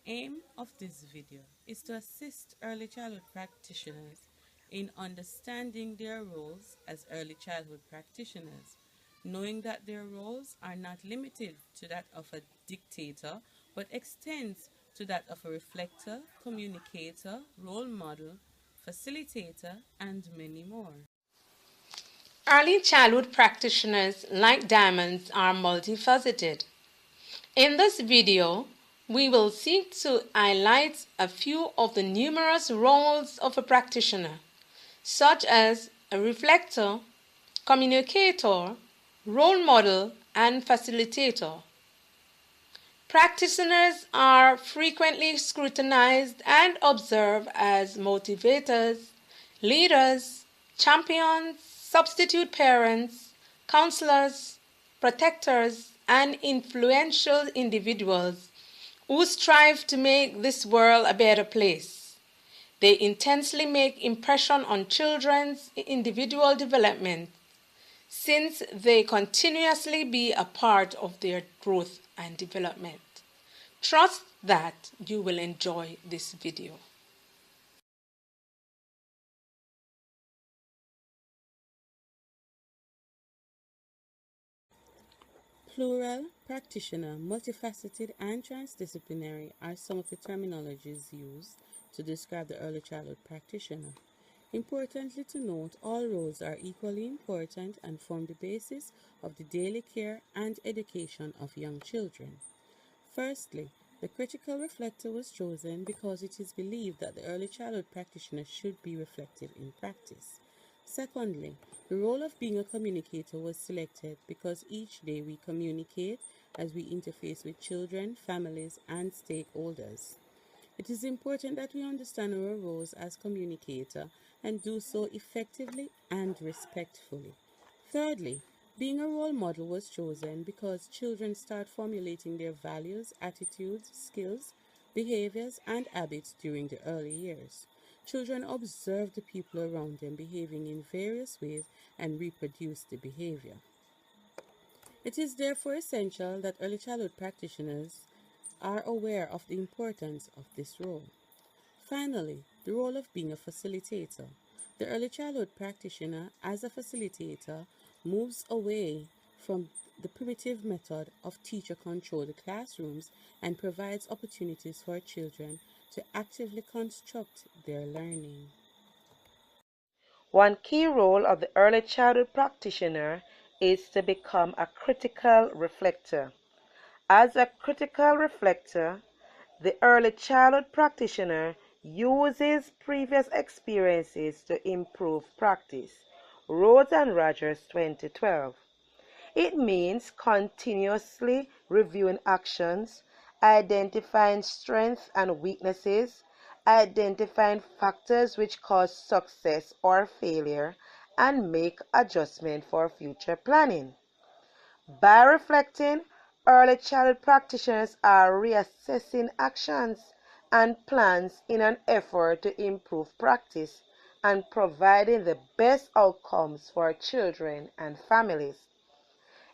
aim of this video is to assist early childhood practitioners in understanding their roles as early childhood practitioners, knowing that their roles are not limited to that of a dictator, but extends to that of a reflector, communicator, role model, facilitator, and many more. Early childhood practitioners, like diamonds, are multifaceted. In this video, we will seek to highlight a few of the numerous roles of a practitioner, such as a reflector, communicator, role model, and facilitator. Practitioners are frequently scrutinized and observed as motivators, leaders, champions, substitute parents, counselors, protectors, and influential individuals who strive to make this world a better place. They intensely make impression on children's individual development, since they continuously be a part of their growth and development. Trust that you will enjoy this video. Plural, practitioner, multifaceted, and transdisciplinary are some of the terminologies used to describe the early childhood practitioner. Importantly to note, all roles are equally important and form the basis of the daily care and education of young children. Firstly, the critical reflector was chosen because it is believed that the early childhood practitioner should be reflective in practice. Secondly, the role of being a communicator was selected because each day we communicate as we interface with children, families, and stakeholders. It is important that we understand our roles as communicator and do so effectively and respectfully. Thirdly, being a role model was chosen because children start formulating their values, attitudes, skills, behaviors, and habits during the early years. Children observe the people around them behaving in various ways and reproduce the behavior. It is therefore essential that early childhood practitioners are aware of the importance of this role. Finally, the role of being a facilitator. The early childhood practitioner, as a facilitator, moves away from the primitive method of teacher-controlled classrooms and provides opportunities for children to actively construct their learning. One key role of the early childhood practitioner is to become a critical reflector. As a critical reflector, the early childhood practitioner uses previous experiences to improve practice. Rhodes and Rogers, 2012. It means continuously reviewing actions, identifying strengths and weaknesses, identifying factors which cause success or failure, and make adjustments for future planning. By reflecting, early childhood practitioners are reassessing actions and plans in an effort to improve practice and providing the best outcomes for children and families.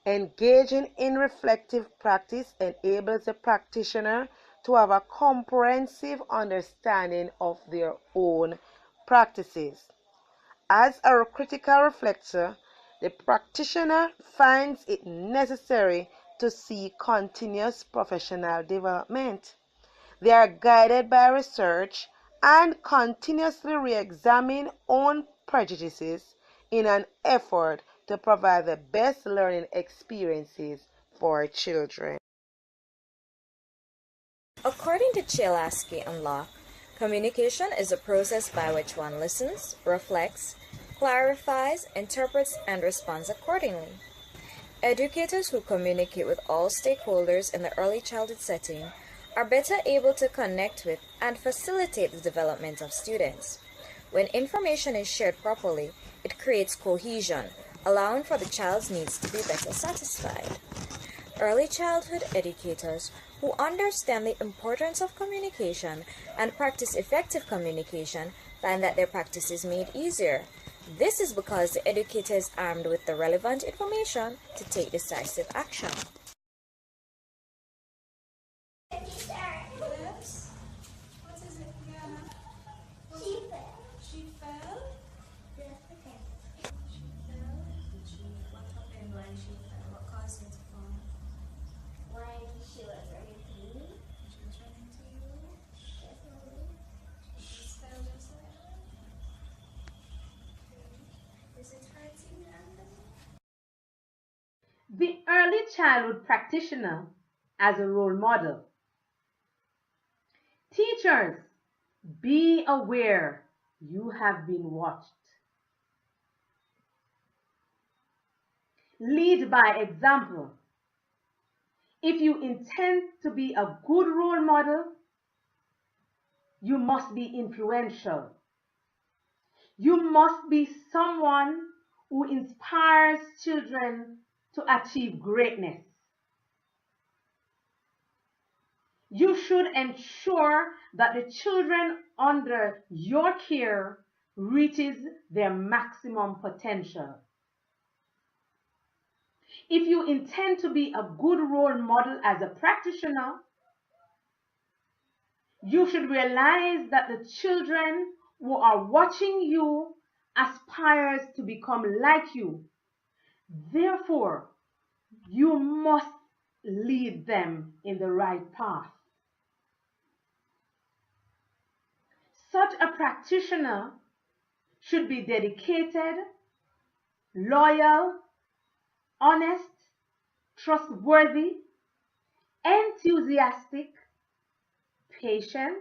Engaging in reflective practice enables the practitioner to have a comprehensive understanding of their own practices. As a critical reflector, the practitioner finds it necessary to seek continuous professional development. They are guided by research and continuously re-examine own prejudices in an effort to provide the best learning experiences for children. According to Czelasky and Locke, communication is a process by which one listens, reflects, clarifies, interprets, and responds accordingly. Educators who communicate with all stakeholders in the early childhood setting are better able to connect with and facilitate the development of students. When information is shared properly, it creates cohesion, allowing for the child's needs to be better satisfied. Early childhood educators who understand the importance of communication and practice effective communication find that their practice is made easier. This is because the educator is armed with the relevant information to take decisive action. childhood practitioner as a role model. Teachers, be aware you have been watched. Lead by example. If you intend to be a good role model, you must be influential. You must be someone who inspires children to achieve greatness. You should ensure that the children under your care reaches their maximum potential. If you intend to be a good role model as a practitioner, you should realize that the children who are watching you aspires to become like you. Therefore, you must lead them in the right path. Such a practitioner should be dedicated, loyal, honest, trustworthy, enthusiastic, patient,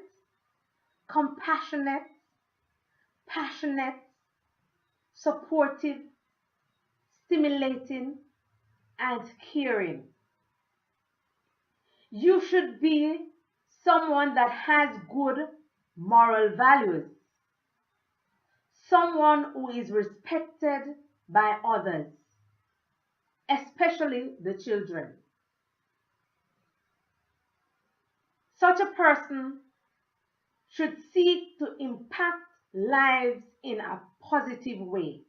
compassionate, passionate, supportive, stimulating, and caring. You should be someone that has good moral values, someone who is respected by others, especially the children. Such a person should seek to impact lives in a positive way.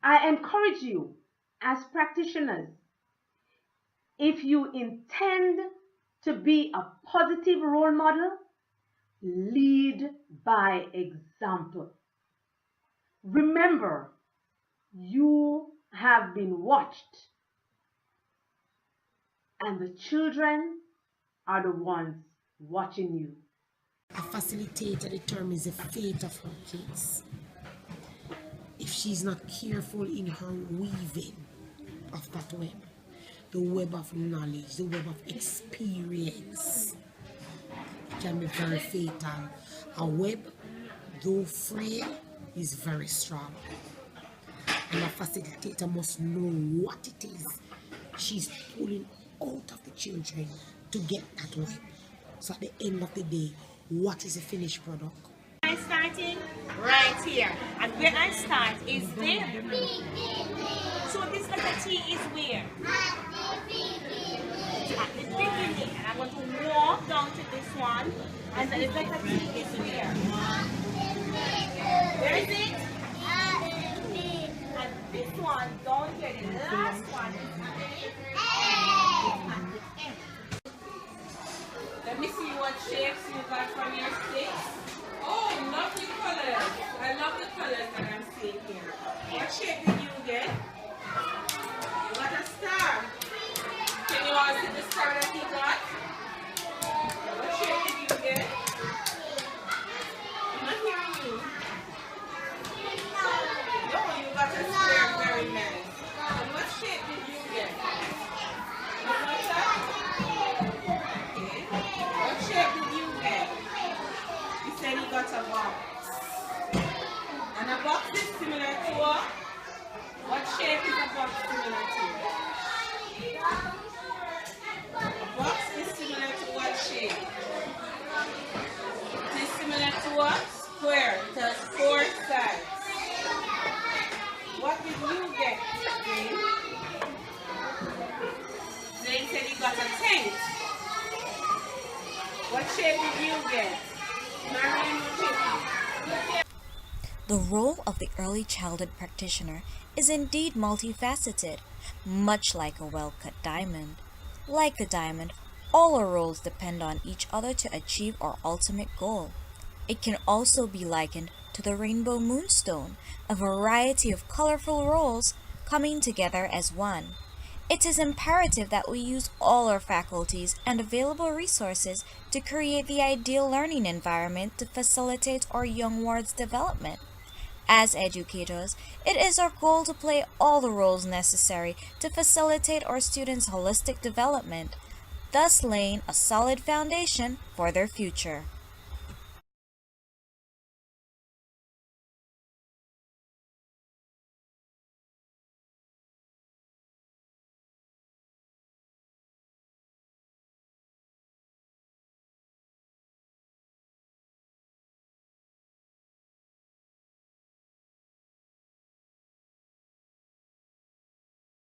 I encourage you as practitioners, if you intend to be a positive role model, lead by example. Remember, you have been watched, and the children are the ones watching you. A facilitator determines the fate of her kids. If she's not careful in her weaving of that web, the web of knowledge, the web of experience, it can be very fatal. A web, though frail, is very strong. And a facilitator must know what it is she's pulling out of the children to get that web. So at the end of the day, what is the finished product? I'm starting right here, and where I start is there. So this letter T is where? At the beginning, and I'm going to walk down to this one, and the letter T is where? Where is it? And this one down here, the last one is at the end. Let me see what shapes you got from your sticks. Oh, lovely colors. I love the colors that I'm seeing here. What shape did you get? You got a star. Can you all see the star that he got? What shape did you get? I'm not hearing you. No, you got a square, very nice. And what shape did you get? You got that? What shape did you get? You said you got a box. And a box is similar to what? What shape is a box similar to? A box is similar to what shape? It is similar to what? Square. It has 4 sides. What did you get, Zane? Zane said he got a tent. What shape did you get? Marion, what shape? The role of the early childhood practitioner is indeed multifaceted, much like a well-cut diamond. Like a diamond, all our roles depend on each other to achieve our ultimate goal. It can also be likened to the rainbow moonstone, a variety of colorful roles coming together as one. It is imperative that we use all our faculties and available resources to create the ideal learning environment to facilitate our young ward's development. As educators, it is our goal to play all the roles necessary to facilitate our students' holistic development, thus laying a solid foundation for their future.